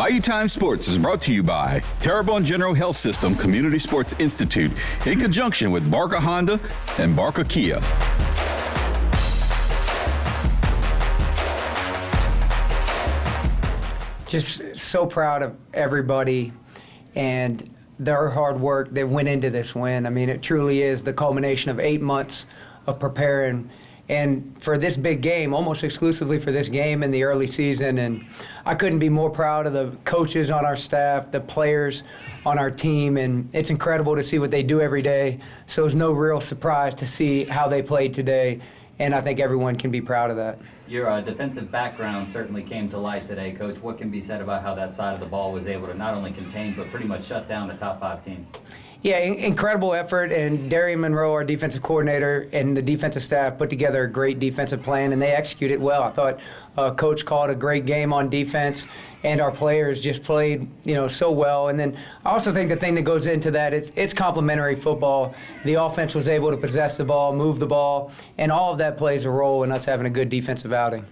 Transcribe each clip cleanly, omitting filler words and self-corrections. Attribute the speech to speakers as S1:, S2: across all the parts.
S1: Bayou Time Sports is brought to you by Terrebonne General Health System Community Sports Institute in conjunction with Barker Honda and Barker Kia.
S2: Just so proud of everybody and their hard work that went into this win. I mean, it truly is the culmination of 8 months of preparing, and for this big game, almost exclusively for this game in the early season. And I couldn't be more proud of the coaches on our staff, the players on our team, and it's incredible to see what they do every day. So it's no real surprise to see how they played today, and I think everyone can be proud of that.
S3: Your defensive background certainly came to light today, Coach. What can be said about how that side of the ball was able to not only contain but pretty much shut down the top 5 team?
S2: Yeah, incredible effort, and Darian Monroe, our defensive coordinator, and the defensive staff put together a great defensive plan, and they executed well. I thought Coach called a great game on defense, and our players just played, so well. And then I also think the thing that goes into that, it's complementary football. The offense was able to possess the ball, move the ball, and all of that plays a role in us having a good defensive outing.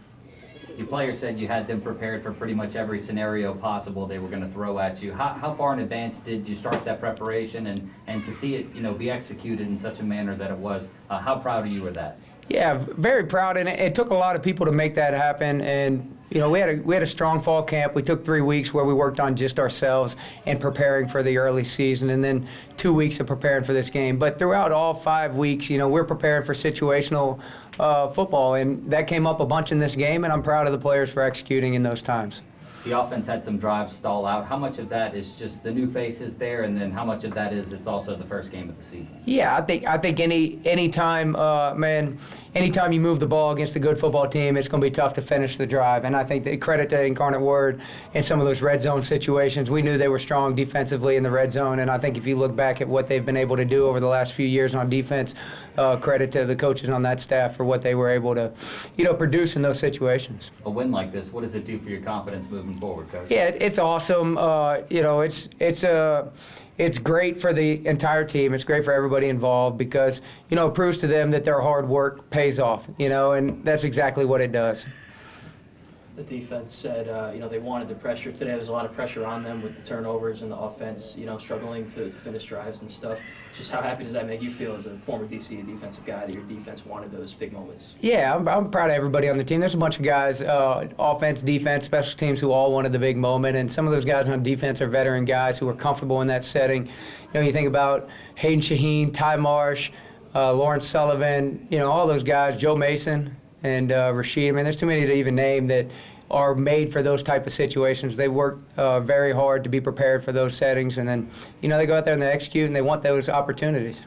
S3: Your players said you had them prepared for pretty much every scenario possible they were going to throw at you. How far in advance did you start that preparation, and to see it be executed in such a manner that it was, how proud are you of that?
S2: Yeah, very proud, and it took a lot of people to make that happen. And we had a strong fall camp. We took 3 weeks where we worked on just ourselves and preparing for the early season, and then 2 weeks of preparing for this game. But throughout all 5 weeks, we're preparing for situational football, and that came up a bunch in this game, and I'm proud of the players for executing in those times.
S3: The offense had some drives stall out. How much of that is just the new faces there, and then how much of that is it's also the first game of the season?
S2: Yeah, I think anytime you move the ball against a good football team, it's going to be tough to finish the drive. And I think that credit to Incarnate Word in some of those red zone situations. We knew they were strong defensively in the red zone, and I think if you look back at what they've been able to do over the last few years on defense, credit to the coaches on that staff for what they were able to, produce in those situations.
S3: A win like this, what does it do for your confidence moving forward, Coach?
S2: Yeah, it's awesome. It's great for the entire team. It's great for everybody involved because, it proves to them that their hard work pays off, and that's exactly what it does.
S4: The defense said, they wanted the pressure today. There's a lot of pressure on them with the turnovers and the offense, struggling to finish drives and stuff. Just how happy does that make you feel as a former DC defensive guy that your defense wanted those big moments?
S2: Yeah, I'm proud of everybody on the team. There's a bunch of guys, offense, defense, special teams, who all wanted the big moment, and some of those guys on defense are veteran guys who are comfortable in that setting. You think about Hayden Shaheen, Ty Marsh, Lawrence Sullivan, all those guys, Joe Mason, and Rashid. I mean, there's too many to even name that are made for those type of situations. They work very hard to be prepared for those settings, and then, they go out there and they execute, and they want those opportunities.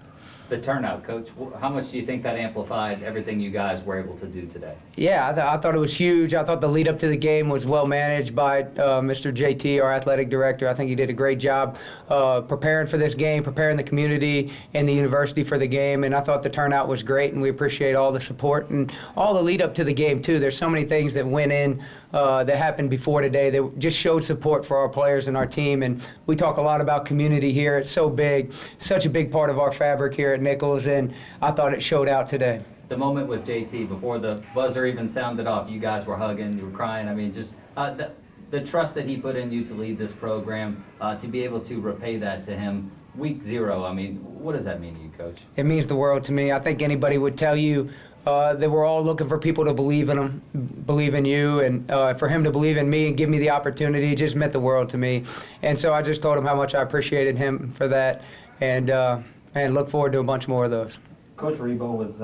S3: The turnout, Coach, how much do you think that amplified everything you guys were able to do today?
S2: Yeah, I thought it was huge. I thought the lead up to the game was well managed by Mr. JT, our athletic director. I think he did a great job preparing for this game, preparing the community and the university for the game, and I thought the turnout was great, and we appreciate all the support and all the lead up to the game, too. There's so many things that went in that happened before today that just showed support for our players and our team, and we talk a lot about community here. It's so big, such a big part of our fabric here at Nicholls, and I thought it showed out today.
S3: The moment with JT, before the buzzer even sounded off, you guys were hugging, you were crying. I mean, just the trust that he put in you to lead this program, to be able to repay that to him week 0. I mean, what does that mean to you, Coach?
S2: It means the world to me. I think anybody would tell you that we're all looking for people to believe in them, believe in you, and for him to believe in me and give me the opportunity, it just meant the world to me. And so I just told him how much I appreciated him for that, and look forward to a bunch more of those.
S5: Coach Rebo was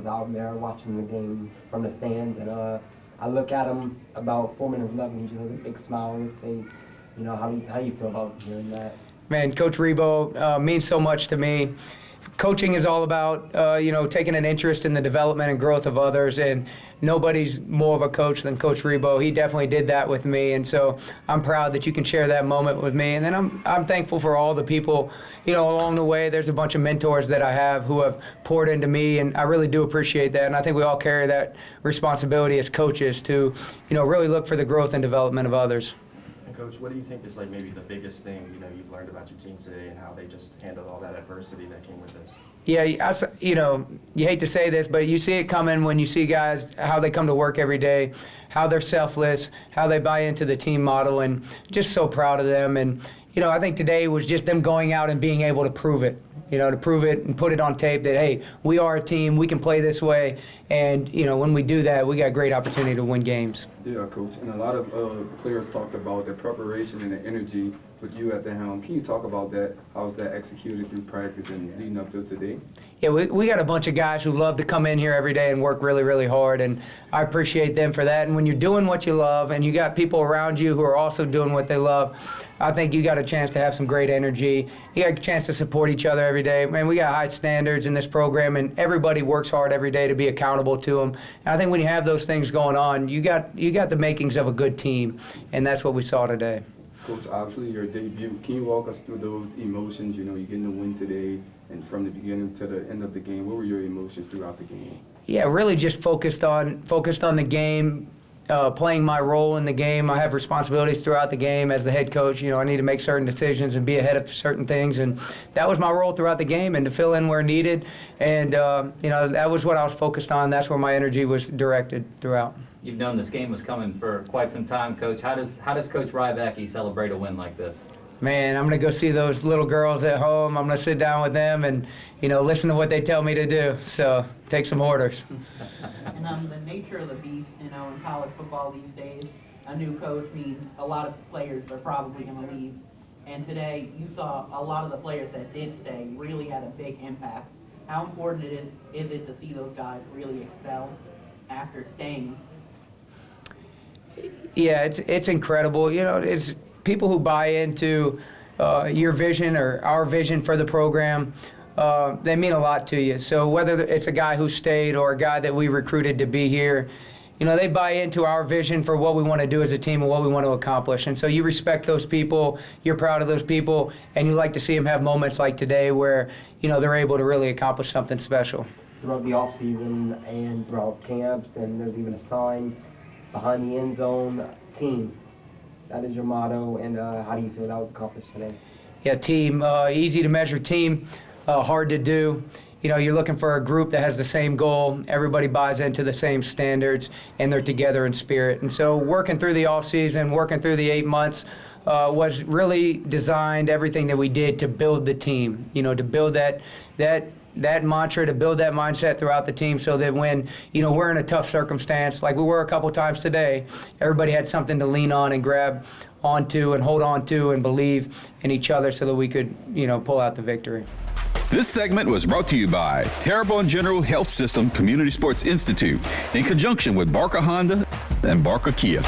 S5: out there watching the game from the stands, and I look at him about 4 minutes left, and he just has a big smile on his face. How you feel about hearing that?
S2: Man, Coach Rebo means so much to me. Coaching is all about, taking an interest in the development and growth of others, and nobody's more of a coach than Coach Rebo. He definitely did that with me, and so I'm proud that you can share that moment with me. And then I'm thankful for all the people, along the way. There's a bunch of mentors that I have who have poured into me, and I really do appreciate that. And I think we all carry that responsibility as coaches to, really look for the growth and development of others.
S6: Coach, what do you think is maybe the biggest thing you've learned about your teams today and how they just handled all that adversity that came with this?
S2: Yeah, you hate to say this, but you see it coming when you see guys, how they come to work every day, how they're selfless, how they buy into the team model, and just so proud of them. And, I think today was just them going out and being able to prove it, to prove it and put it on tape that, hey, we are a team, we can play this way. And, when we do that, we got a great opportunity to win games.
S7: Yeah, Coach. And a lot of players talked about the preparation and the energy with you at the helm. Can you talk about that? How's that executed through practice and leading up to today?
S2: Yeah, we got a bunch of guys who love to come in here every day and work really, really hard, and I appreciate them for that. And when you're doing what you love and you got people around you who are also doing what they love, I think you got a chance to have some great energy. You got a chance to support each other every day. Man, we got high standards in this program, and everybody works hard every day to be accountable to them. And I think when you have those things going on, you got the makings of a good team, and that's what we saw today.
S7: Coach, obviously your debut. Can you walk us through those emotions? You're getting the win today, and from the beginning to the end of the game, what were your emotions throughout the game?
S2: Yeah, really just focused on the game, playing my role in the game. I have responsibilities throughout the game as the head coach. I need to make certain decisions and be ahead of certain things, and that was my role throughout the game, and to fill in where needed. And that was what I was focused on. That's where my energy was directed throughout.
S3: You've known this game was coming for quite some time, Coach. How does Coach Rybacki celebrate a win like this?
S2: Man, I'm going to go see those little girls at home. I'm going to sit down with them and, listen to what they tell me to do. So take some orders.
S8: And the nature of the beast, in college football these days, a new coach means a lot of players are probably going to leave. And today, you saw a lot of the players that did stay really had a big impact. How important is it to see those guys really excel after staying?
S2: Yeah, it's incredible. It's people who buy into your vision or our vision for the program. They mean a lot to you. So whether it's a guy who stayed or a guy that we recruited to be here, they buy into our vision for what we want to do as a team and what we want to accomplish. And so you respect those people, you're proud of those people, and you like to see them have moments like today where, they're able to really accomplish something special.
S5: Throughout the offseason and throughout camps, and there's even a sign behind the end zone, team. That is your motto, and how do you feel that was accomplished today?
S2: Yeah, team, easy to measure team, hard to do. You're looking for a group that has the same goal, everybody buys into the same standards, and they're together in spirit. And so working through the offseason, working through the 8 months, was really designed, everything that we did, to build the team, to build that mantra, to build that mindset throughout the team so that when, we're in a tough circumstance, like we were a couple times today, everybody had something to lean on and grab onto and hold on to and believe in each other so that we could, pull out the victory.
S1: This segment was brought to you by Terrebonne General Health System Community Sports Institute in conjunction with Barker Honda and Barker Kia.